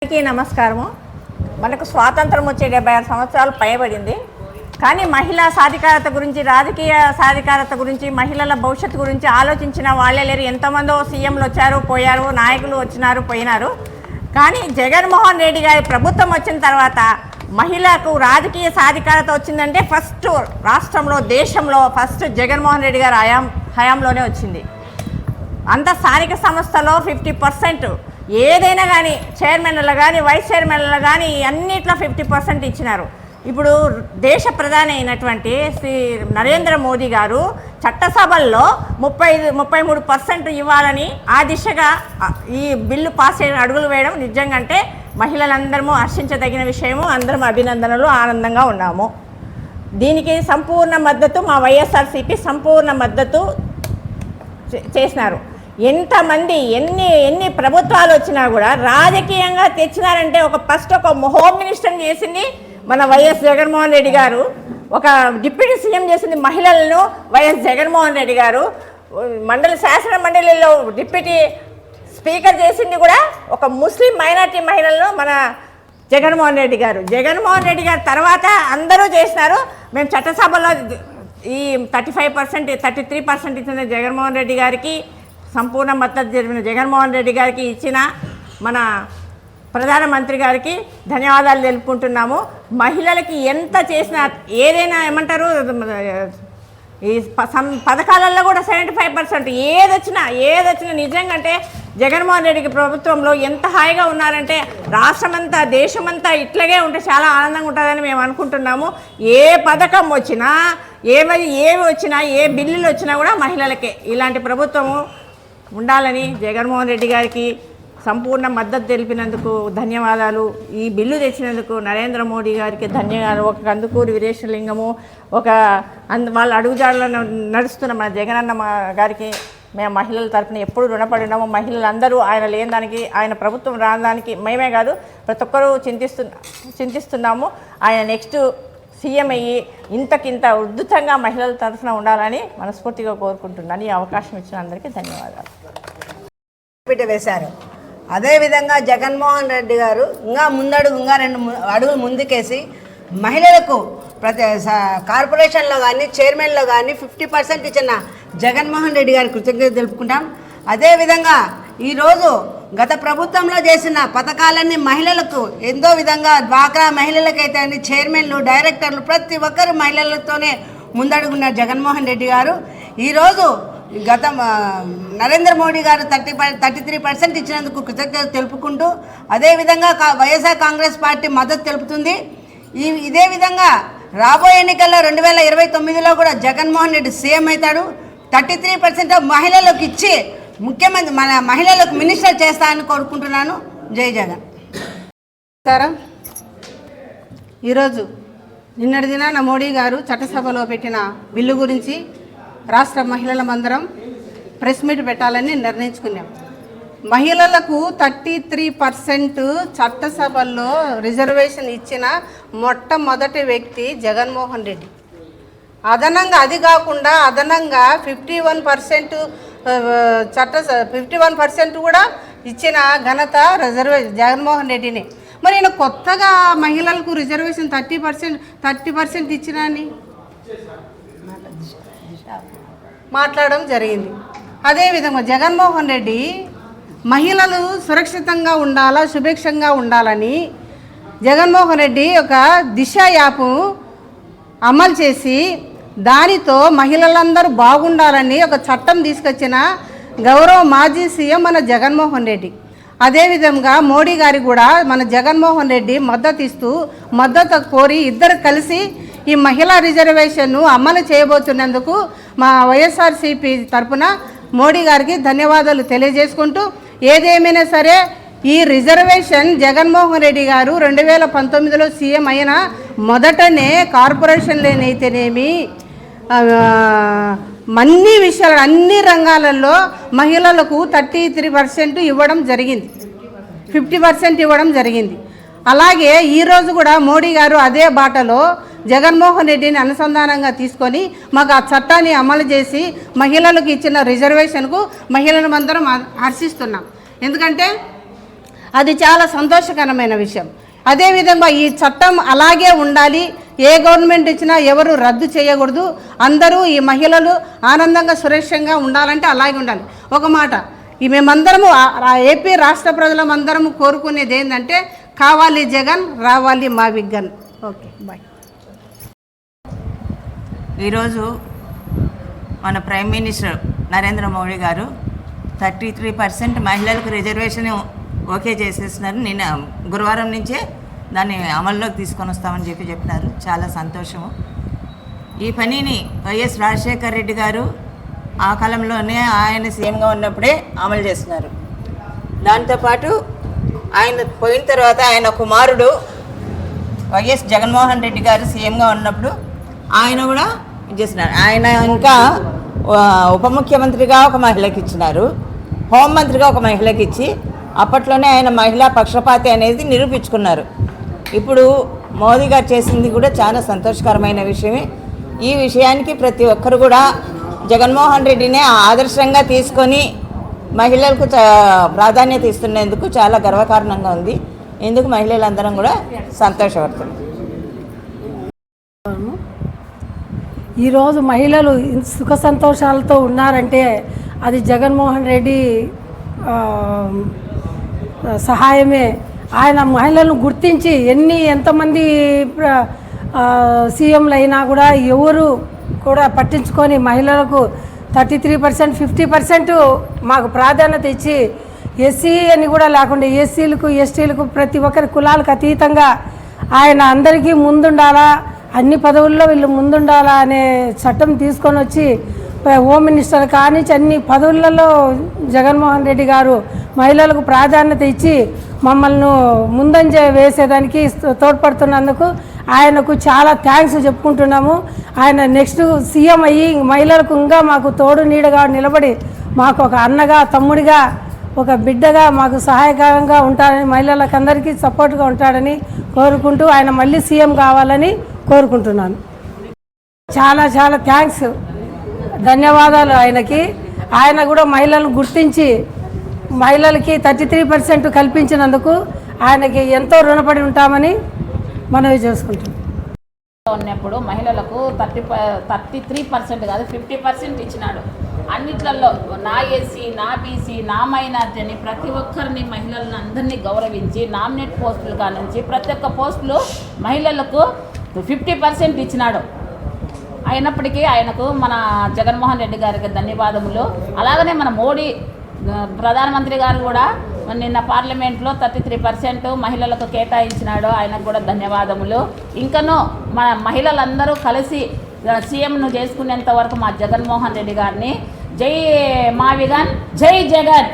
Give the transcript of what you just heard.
అందరికీ నమస్కారము. మనకు స్వాతంత్రం వచ్చే 76 సంవత్సరాలు పైబడింది. కానీ మహిళా సాధికారత గురించి, రాజకీయ సాధికారత గురించి, మహిళల భవిష్యత్తు గురించి ఆలోచించిన వాళ్ళే లేరు. ఎంతమందో సీఎంలు వచ్చారు పోయారు, నాయకులు వచ్చినారు పోయినారు. కానీ జగన్మోహన్ రెడ్డి గారి ప్రభుత్వం వచ్చిన తర్వాత మహిళకు రాజకీయ సాధికారత వచ్చిందంటే ఫస్ట్ రాష్ట్రంలో, దేశంలో ఫస్ట్ జగన్మోహన్ రెడ్డి గారి హయాంలోనే వచ్చింది. అంత స్థానిక సంస్థలో 50% ఏదైనా కానీ చైర్మన్లు కానీ వైస్ చైర్మన్లు కానీ అన్నిట్లో 50% ఇచ్చినారు. ఇప్పుడు దేశ ప్రధాని అయినటువంటి శ్రీ నరేంద్ర మోదీ గారు చట్టసభల్లో 33% ఇవ్వాలని ఆ దిశగా ఈ బిల్లు పాస్ అయిన అడుగులు వేయడం నిజంగా అంటే మహిళలందరము హర్షించదగిన విషయము. అందరం అభినందనలు, ఆనందంగా ఉన్నాము. దీనికి సంపూర్ణ మద్దతు మా వైఎస్ఆర్సీపీ సంపూర్ణ మద్దతు చేసినారు. ఎంతమంది ఎన్ని ప్రభుత్వాలు వచ్చినా కూడా రాజకీయంగా తెచ్చినారంటే ఫస్ట్ ఒక హోమ్ మినిస్టర్ని చేసింది మన వైఎస్ జగన్మోహన్ రెడ్డి గారు, ఒక డిప్యూటీ సీఎం చేసింది మహిళలను వైఎస్ జగన్మోహన్ రెడ్డి గారు, శాసన మండలిలో డిప్యూటీ స్పీకర్ చేసింది కూడా ఒక ముస్లిం మైనార్టీ మహిళలను మన జగన్మోహన్ రెడ్డి గారు. జగన్మోహన్ రెడ్డి గారు తర్వాత అందరూ చేసినారు. మేము చట్టసభలో ఈ 35%, 33% ఇచ్చిన జగన్మోహన్ రెడ్డి గారికి సంపూర్ణ మద్దతు జరిపిన జగన్మోహన్ రెడ్డి గారికి ఇచ్చిన మన ప్రధానమంత్రి గారికి ధన్యవాదాలు తెలుపుకుంటున్నాము. మహిళలకి ఎంత చేసినా ఏదైనా ఏమంటారు ఈ పథకాలలో కూడా 75% ఏదొచ్చినా నిజంగా అంటే జగన్మోహన్ రెడ్డికి ప్రభుత్వంలో ఎంత హాయిగా ఉన్నారంటే రాష్ట్రమంతా దేశమంతా ఇట్లాగే ఉంటే చాలా ఆనందంగా ఉంటుందని మేము అనుకుంటున్నాము. ఏ పథకం వచ్చినా ఏవి వచ్చినా ఏ బిల్లులు వచ్చినా కూడా మహిళలకే ఇలాంటి ప్రభుత్వము ఉండాలని జగన్మోహన్ రెడ్డి గారికి సంపూర్ణ మద్దతు తెలిపినందుకు ధన్యవాదాలు. ఈ బిల్లు తెచ్చినందుకు నరేంద్ర మోడీ గారికి ధన్యవాదాలు. ఒక కందుకూరి వీరేశలింగము, వాళ్ళ అడుగుజాడలను నడుస్తున్న మన జగనన్న గారికి మేము మహిళల తరఫున ఎప్పుడు రుణపడి ఉన్నాము. మహిళలందరూ ఆయన లేని దానికి, ఆయన ప్రభుత్వం రావడానికి మేమే కాదు ప్రతి ఒక్కరూ చింతిస్తున్నాము. ఆయన నెక్స్ట్ సీఎం అయ్యి ఇంతకింత ఉద్ధృతంగా మహిళల తరఫున ఉండాలని మనస్ఫూర్తిగా కోరుకుంటున్నాను. ఈ అవకాశం ఇచ్చిన అందరికీ ధన్యవాదాలు. వేశారు. అదేవిధంగా జగన్మోహన్ రెడ్డి గారు ఇంకా 2 అడుగులు ముందుకేసి మహిళలకు ప్రతి కార్పొరేషన్లో కానీ చైర్మన్లో కానీ 50% ఇచ్చిన జగన్మోహన్ రెడ్డి గారి కృతజ్ఞత తెలుపుకుంటాం. అదేవిధంగా ఈరోజు గత ప్రభుత్వంలో చేసిన పథకాలన్నీ మహిళలకు ఎంతో విధంగా డ్వాక్రా మహిళలకైతే అన్ని చైర్మన్లు, డైరెక్టర్లు ప్రతి ఒక్కరు మహిళలతోనే ముందడుగున్న జగన్మోహన్ రెడ్డి గారు ఈరోజు గత నరేంద్ర మోడీ గారు 33% ఇచ్చినందుకు కృతజ్ఞత తెలుపుకుంటూ అదేవిధంగా వైఎస్ఆర్ కాంగ్రెస్ పార్టీ మద్దతు తెలుపుతుంది. ఇదే విధంగా రాబోయే ఎన్నికల్లో 2029లో కూడా జగన్మోహన్ రెడ్డి సీఎం అవుతాడు. 33% మహిళలకు ఇచ్చి ముఖ్యమంత్రి మన మహిళలకు మినిస్టర్ చేస్తానని కోరుకుంటున్నాను. జై జగన్. నమస్కారం. ఈరోజు నిన్నటి దినాన మోడీ గారు చట్టసభలో పెట్టిన బిల్లు గురించి రాష్ట్ర మహిళలమందరం ప్రెస్ మీట్ పెట్టాలని నిర్ణయించుకున్నాం. మహిళలకు 33% చట్టసభల్లో రిజర్వేషన్ ఇచ్చిన మొట్టమొదటి వ్యక్తి జగన్మోహన్ రెడ్డి. అదనంగా అది కాకుండా అదనంగా 51% కూడా ఇచ్చిన ఘనత జగన్మోహన్ రెడ్డిని. మరి ఈయన కొత్తగా మహిళలకు రిజర్వేషన్ 30% ఇచ్చినా అని మాట్లాడడం జరిగింది. అదేవిధంగా జగన్మోహన్ రెడ్డి మహిళలు సురక్షితంగా ఉండాలా, సుభిక్షంగా ఉండాలని జగన్మోహన్ రెడ్డి ఒక దిశ యాప్ అమలు చేసి దానితో మహిళలందరూ బాగుండాలని ఒక చట్టం తీసుకొచ్చిన గౌరవ మాజీ సీఎం మన జగన్మోహన్ రెడ్డి. అదేవిధంగా మోడీ గారి కూడా మన జగన్మోహన్ రెడ్డి మద్దతు కోరి ఇద్దరు కలిసి ఈ మహిళా రిజర్వేషన్ను అమలు చేయబోతున్నందుకు మా వైఎస్ఆర్సీపీ తరఫున మోడీ గారికి ధన్యవాదాలు తెలియజేసుకుంటూ ఏదేమైనా సరే ఈ రిజర్వేషన్ జగన్మోహన్ రెడ్డి గారు 2019లో సీఎం అయిన మొదటనే కార్పొరేషన్లోనైతేనేమి అన్ని విషయాలు అన్ని రంగాలలో మహిళలకు 33% ఇవ్వడం జరిగింది, 50% ఇవ్వడం జరిగింది. అలాగే ఈరోజు కూడా మోడీ గారు అదే బాటలో జగన్మోహన్ రెడ్డిని అనుసంధానంగా తీసుకొని మాకు ఆ చట్టాన్ని అమలు చేసి మహిళలకు ఇచ్చిన రిజర్వేషన్కు మహిళలందరం హర్షిస్తున్నాం. ఎందుకంటే అది చాలా సంతోషకరమైన విషయం. అదేవిధంగా ఈ చట్టం అలాగే ఉండాలి, ఏ గవర్నమెంట్ ఇచ్చినా ఎవరు రద్దు చేయకూడదు, అందరూ ఈ మహిళలు ఆనందంగా సురక్షంగా ఉండాలంటే అలాగే ఉండాలి. ఒక మాట మేమందరము ఏపీ రాష్ట్ర ప్రజలమందరము కోరుకునేది ఏంటంటే కావాలి జగన్, రావాలి మా విగ్గన్. Okay, bye. ఈరోజు మన ప్రైమ్ మినిస్టర్ నరేంద్ర మోడీ గారు 33% మహిళలకు రిజర్వేషన్ ఓకే చేసేసినారు. నిన్న గురువారం నుంచే దాన్ని అమల్లోకి తీసుకొని వస్తామని చెప్పినారు. చాలా సంతోషము. ఈ పనిని వైఎస్ రాజశేఖర్ రెడ్డి గారు ఆ కాలంలోనే ఆయన సీఎంగా ఉన్నప్పుడే అమలు చేస్తున్నారు. దాంతోపాటు ఆయన పోయిన తర్వాత ఆయన కుమారుడు వైఎస్ జగన్మోహన్ రెడ్డి గారు సీఎంగా ఉన్నప్పుడు ఆయన కూడా చేస్తున్నారు. ఆయన ఇంకా ఉప ముఖ్యమంత్రిగా ఒక మహిళకి ఇచ్చినారు, హోంమంత్రిగా ఒక మహిళకి ఇచ్చి అప్పట్లోనే ఆయన మహిళా పక్షపాతి అనేది నిరూపించుకున్నారు. ఇప్పుడు మోదీ గారు చేసింది కూడా చాలా సంతోషకరమైన విషయమే. ఈ విషయానికి ప్రతి ఒక్కరు కూడా జగన్మోహన్ రెడ్డినే ఆదర్శంగా తీసుకొని మహిళలకు ప్రాధాన్యత ఇస్తున్నందుకు చాలా గర్వకారణంగా ఉంది. ఇందుకు మహిళలందరం కూడా సంతోషపడుతున్నాం. ఈరోజు మహిళలు సుఖ సంతోషాలతో ఉన్నారంటే అది జగన్మోహన్ రెడ్డి సహాయమే. ఆయన మహిళలను గుర్తించి ఎంతమంది సీఎంలు అయినా కూడా ఎవరు కూడా పట్టించుకొని మహిళలకు 33%, 50% మాకు ప్రాధాన్యత ఇచ్చి ఎస్సీ అని కూడా లేకుండా ఎస్సీలకు, ఎస్టీలకు, ప్రతి ఒక్కరి కులాలకు అతీతంగా ఆయన అందరికీ ముందుండాలా, అన్ని పదవుల్లో వీళ్ళు ముందుండాలా అనే చట్టం తీసుకొని వచ్చి హోమ్ మినిస్టర్ కానించి అన్ని పదవులలో జగన్మోహన్ రెడ్డి గారు మహిళలకు ప్రాధాన్యత ఇచ్చి మమ్మల్ని ముందంజ వేసేదానికి తోడ్పడుతున్నందుకు ఆయనకు చాలా థ్యాంక్స్ చెప్పుకుంటున్నాము. ఆయన నెక్స్ట్ సీఎం అయ్యి మహిళలకు ఇంకా మాకు తోడు నీడగా నిలబడి మాకు ఒక అన్నగా, తమ్ముడిగా, ఒక బిడ్డగా మాకు సహాయకరంగా ఉంటాడని, మహిళలకు అందరికీ సపోర్ట్గా ఉంటాడని కోరుకుంటూ ఆయన మళ్ళీ సీఎం కావాలని కోరుకుంటున్నాను. చాలా చాలా థ్యాంక్స్, ధన్యవాదాలు ఆయనకి. ఆయన కూడా మహిళలను గుర్తించి మహిళలకి 33% కల్పించినందుకు ఆయనకి ఎంతో రుణపడి ఉంటామని మనవి చేసుకుంటున్నాం. ఉన్నప్పుడు మహిళలకు 33% కాదు 50% ఇచ్చినాడు. అన్నిట్లలో నా ఎస్సీ, నా బీసీ, నా మైనార్టీ అని ప్రతి ఒక్కరిని మహిళలను అందరినీ గౌరవించి నామినేట్ పోస్టులు కానుంచి ప్రతి ఒక్క పోస్టులు మహిళలకు 50% ఇచ్చినాడు. అయినప్పటికీ ఆయనకు మన జగన్మోహన్ రెడ్డి గారికి ధన్యవాదములు. అలాగనే మన మోడీ ప్రధానమంత్రి గారు కూడా నిన్న పార్లమెంట్లో 33% మహిళలకు కేటాయించినాడు. ఆయనకు కూడా ధన్యవాదములు. ఇంకనూ మన మహిళలందరూ కలిసి సీఎంను చేసుకునేంత వరకు మా జగన్మోహన్ రెడ్డి గారిని జై మా విగన్, జై జగన్.